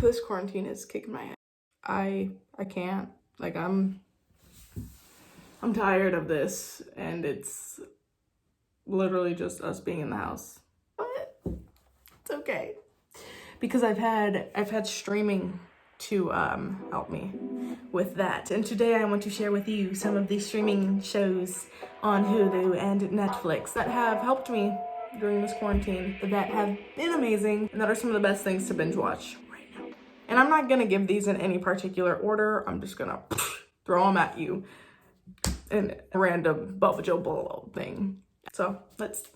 This quarantine is kicking my ass. I can't. Like, I'm tired of this, and it's literally just us being in the house. But it's okay, because I've had streaming to help me with that. And today I want to share with you some of the streaming shows on Hulu and Netflix that have helped me during this quarantine, that have been amazing, and that are some of the best things to binge watch right now. And I'm not gonna give these in any particular order. I'm just gonna throw them at you in a random BOJACK thing. So let's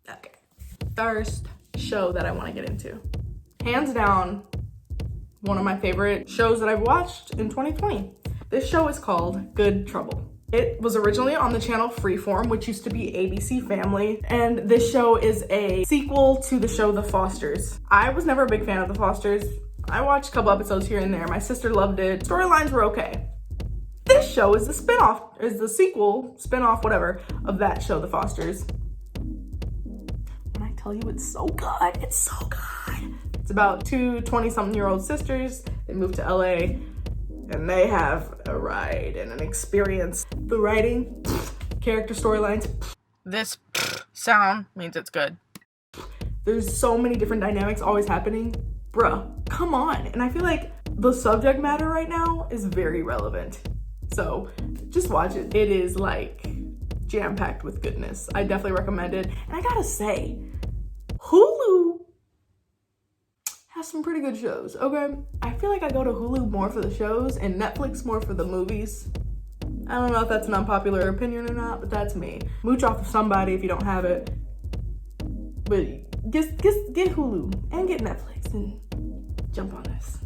okay. First show that I want to get into, hands down, one of my favorite shows that I've watched in 2020. This show is called Good Trouble. It was originally on the channel Freeform, which used to be ABC Family, and this show is a sequel to the show The Fosters. I was never a big fan of The Fosters. I watched a couple episodes here and there. My sister loved it. Storylines were okay. This show is the spinoff, is the sequel, spinoff, whatever, of that show, The Fosters. When I tell you it's so good, it's so good. It's about two 20-something-year-old sisters. They move to LA, and they have a ride and an experience. The writing, character storylines, this sound means it's good. There's so many different dynamics always happening. Bruh, come on. And I feel like the subject matter right now is very relevant. So just watch it. It is like jam-packed with goodness. I definitely recommend it. And I gotta say, Hulu has some pretty good shows, okay? I feel like I go to Hulu more for the shows and Netflix more for the movies. I don't know if that's an unpopular opinion or not, but that's me. Mooch off of somebody if you don't have it. But just get Hulu and get Netflix and jump on this.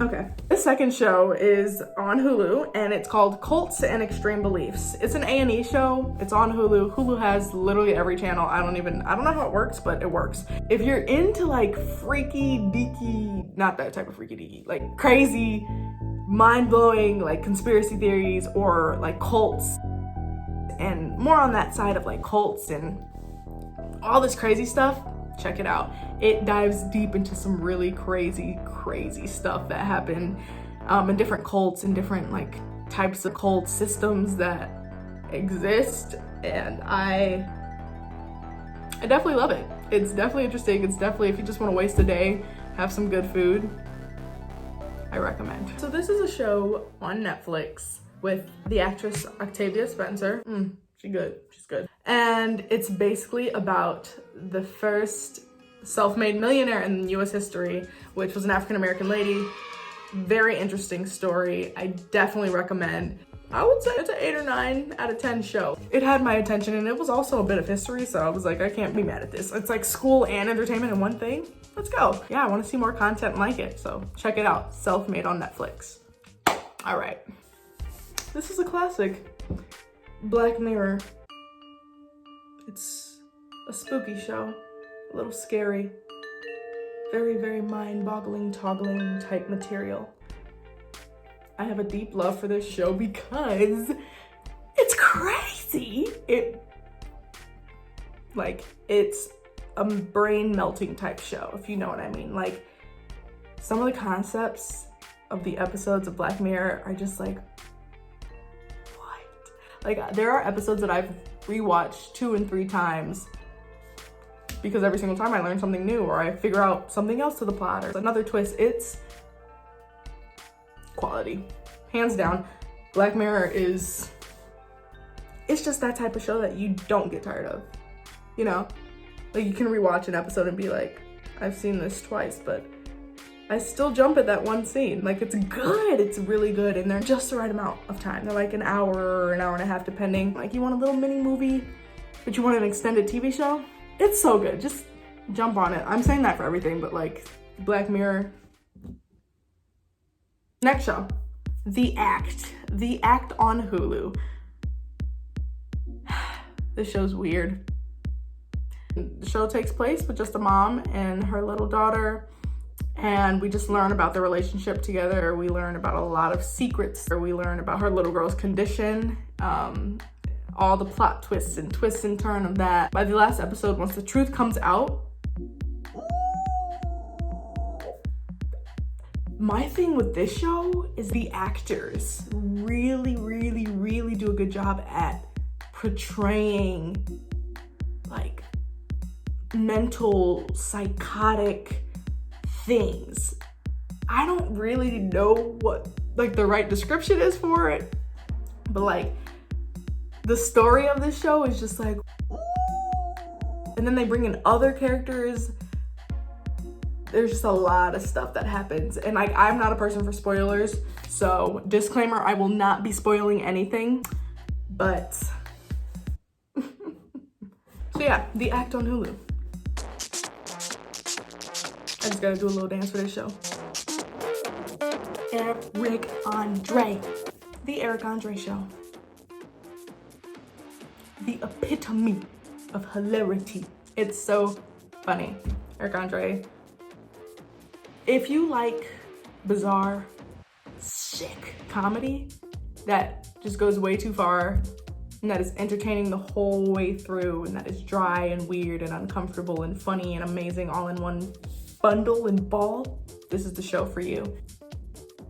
Okay, the second show is on Hulu, and it's called Cults and Extreme Beliefs. It's an A&E show. It's on Hulu. Hulu has literally every channel. I don't know how it works, but it works. If you're into like freaky deaky, not that type of freaky deaky, like crazy, mind-blowing like conspiracy theories or like cults, and more on that side of like cults and all this crazy stuff, check it out. It dives deep into some really crazy stuff that happened in different cults and different like types of cult systems that exist, and I definitely love it. It's definitely interesting. It's definitely, if you just want to waste a day, have some good food, I recommend. So this is a show on Netflix with the actress Octavia Spencer. She's good. And it's basically about the first self-made millionaire in US history, which was an African-American lady. Very interesting story. I definitely recommend. I would say it's an 8 or 9 out of 10 show. It had my attention, and it was also a bit of history, so I was like, I can't be mad at this. It's like school and entertainment in one thing. Let's go. Yeah, I want to see more content like it, so check it out. Self-Made on Netflix. All right. This is a classic. Black Mirror. It's a spooky show. A little scary, very, very mind-boggling, toggling type material. I have a deep love for this show because it's crazy. It's a brain-melting type show, if you know what I mean. Like, some of the concepts of the episodes of Black Mirror are just like, what? Like, there are episodes that I've rewatched 2 and 3 times because every single time I learn something new or I figure out something else to the plot or another twist. It's quality. Hands down, Black Mirror it's just that type of show that you don't get tired of, you know? Like, you can rewatch an episode and be like, I've seen this twice, but I still jump at that one scene. Like, it's good, it's really good, and they're just the right amount of time. They're like an hour or an hour and a half, depending. Like, you want a little mini movie, but you want an extended TV show? It's so good, just jump on it. I'm saying that for everything, but like, Black Mirror. Next show, The Act. The Act on Hulu. This show's weird. The show takes place with just a mom and her little daughter, and we just learn about their relationship together. We learn about a lot of secrets. We learn about her little girl's condition, all the plot twists and turn of that. By the last episode, once the truth comes out, My thing with this show is the actors really, really, really do a good job at portraying like mental, psychotic things. I don't really know what like the right description is for it, but like the story of this show is just like, ooh. And then they bring in other characters. There's just a lot of stuff that happens, and like I'm not a person for spoilers, so disclaimer, I will not be spoiling anything, but so yeah, The Act on Hulu. I just gotta do a little dance for this show. Eric Andre. The Eric Andre Show. The epitome of hilarity. It's so funny. Eric Andre. If you like bizarre, sick comedy that just goes way too far and that is entertaining the whole way through and that is dry and weird and uncomfortable and funny and amazing all in one bundle and ball, this is the show for you.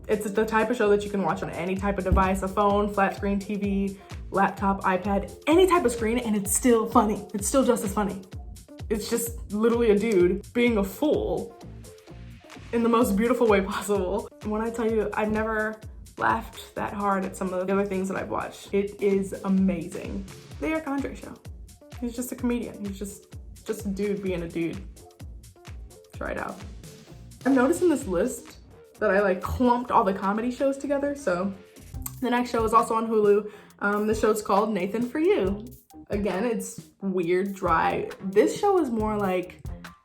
It's the type of show that you can watch on any type of device, a phone, flat screen TV, laptop, iPad, any type of screen, and it's still funny. It's still just as funny. It's just literally a dude being a fool in the most beautiful way possible. When I tell you, I've never laughed that hard at some of the other things that I've watched. It is amazing. The Eric Andre Show. He's just a comedian. He's just a dude being a dude. Try it out. I'm noticing this list that I like clumped all the comedy shows together. So the next show is also on Hulu. The show's called Nathan For You. Again, it's weird, dry. This show is more like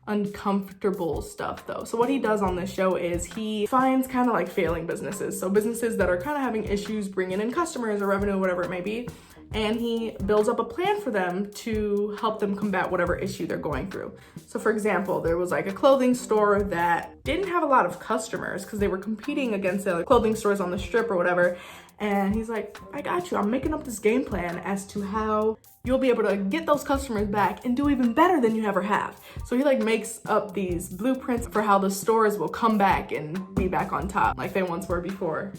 uncomfortable stuff though. So what he does on this show is he finds kind of like failing businesses. So businesses that are kind of having issues bringing in customers or revenue, whatever it may be. And he builds up a plan for them to help them combat whatever issue they're going through. So for example, there was like a clothing store that didn't have a lot of customers because they were competing against the other clothing stores on the strip or whatever. And he's like, I got you. I'm making up this game plan as to how you'll be able to get those customers back and do even better than you ever have. So he like makes up these blueprints for how the stores will come back and be back on top like they once were before.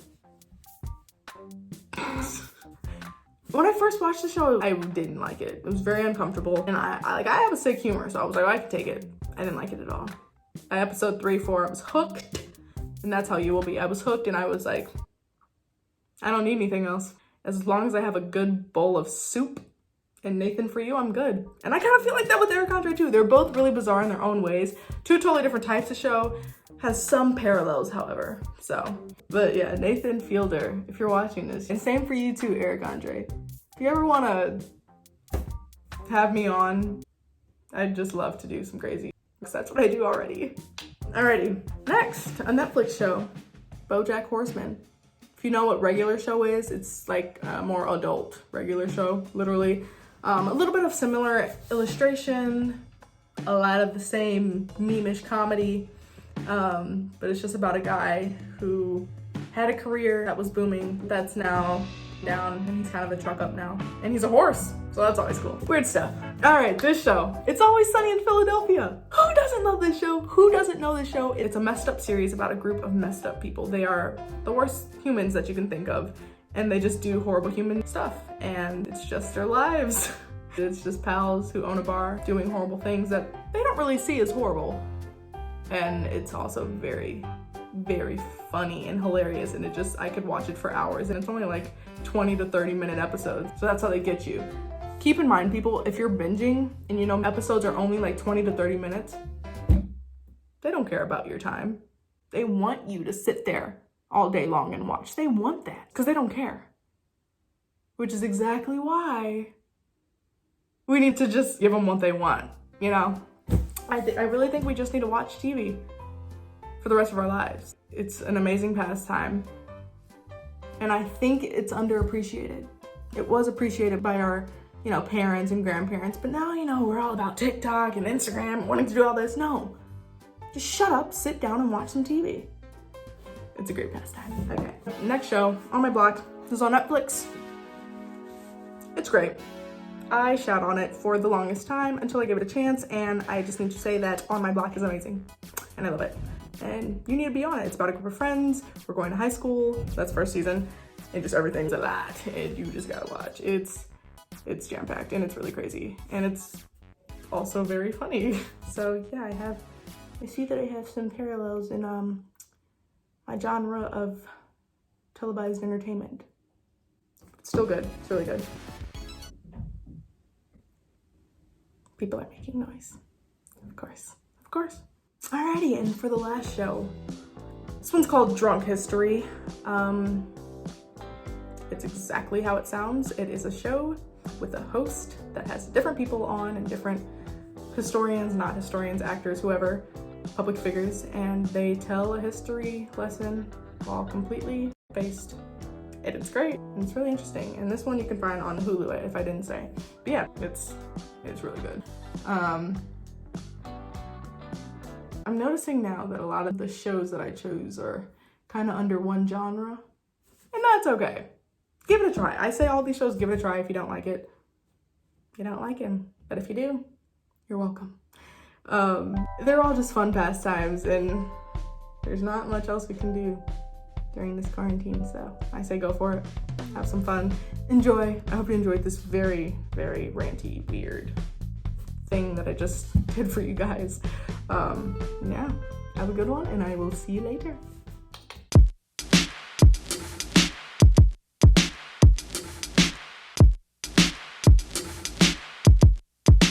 When I first watched the show, I didn't like it. It was very uncomfortable. And I have a sick humor, so I was like, oh, I can take it. I didn't like it at all. By episode 3, 4, I was hooked. And that's how you will be. I was hooked and I was like, I don't need anything else. As long as I have a good bowl of soup and Nathan For You, I'm good. And I kind of feel like that with Eric Andre too. They're both really bizarre in their own ways. Two totally different types of show. Has some parallels, however. So, but yeah, Nathan Fielder, if you're watching this, and same for you too, Eric Andre. If you ever want to have me on, I'd just love to do some crazy, because that's what I do already. Alrighty, next, a Netflix show, BOJACK Horseman. If you know what regular show is, it's like a more adult regular show, literally. A little bit of similar illustration, a lot of the same meme-ish comedy. But it's just about a guy who had a career that was booming that's now down, and he's kind of a truck up now, and he's a horse, so that's always cool. Weird stuff. All right, this show, It's Always Sunny in Philadelphia. Who doesn't love this show? Who doesn't know this show? It's a messed up series about a group of messed up people. They are the worst humans that you can think of, and they just do horrible human stuff, and it's just their lives. It's just pals who own a bar doing horrible things that they don't really see as horrible. And it's also very, very funny and hilarious, and I could watch it for hours, and it's only like 20 to 30 minute episodes, so that's how they get you. Keep in mind, people, if you're binging and you know episodes are only like 20 to 30 minutes, they don't care about your time. They want you to sit there all day long and watch. They want that because they don't care, which is exactly why we need to just give them what they want, you know? I really think we just need to watch TV for the rest of our lives. It's an amazing pastime, and I think it's underappreciated. It was appreciated by our, parents and grandparents, but now, we're all about TikTok and Instagram, wanting to do all this. No, just shut up, sit down, and watch some TV. It's a great pastime. Okay, next show on my block is on Netflix. It's great. I shat on it for the longest time until I gave it a chance, and I just need to say that On My Block is amazing, and I love it. and you need to be on it. It's about a group of friends. We're going to high school. That's first season. And just everything's a lot, and you just gotta watch. It's jam-packed, and it's really crazy. And it's also very funny. So yeah, I see that I have some parallels in my genre of televised entertainment. It's still good. It's really good. People are making noise. Of course. Of course. Alrighty, and for the last show, this one's called Drunk History. It's exactly how it sounds. It is a show with a host that has different people on and different historians, not historians, actors, whoever, public figures, and they tell a history lesson while completely based. And it's great, and it's really interesting. And this one you can find on Hulu, if I didn't say. But yeah, it's really good. I'm noticing now that a lot of the shows that I chose are kind of under one genre, and that's okay. Give it a try. I say all these shows, give it a try. If you don't like it, you don't like him. But if you do, you're welcome. They're all just fun pastimes, and there's not much else we can do during this quarantine, so I say go for it. Have some fun. Enjoy. I hope you enjoyed this very, very ranty, weird thing that I just did for you guys. Yeah, have a good one, and I will see you later.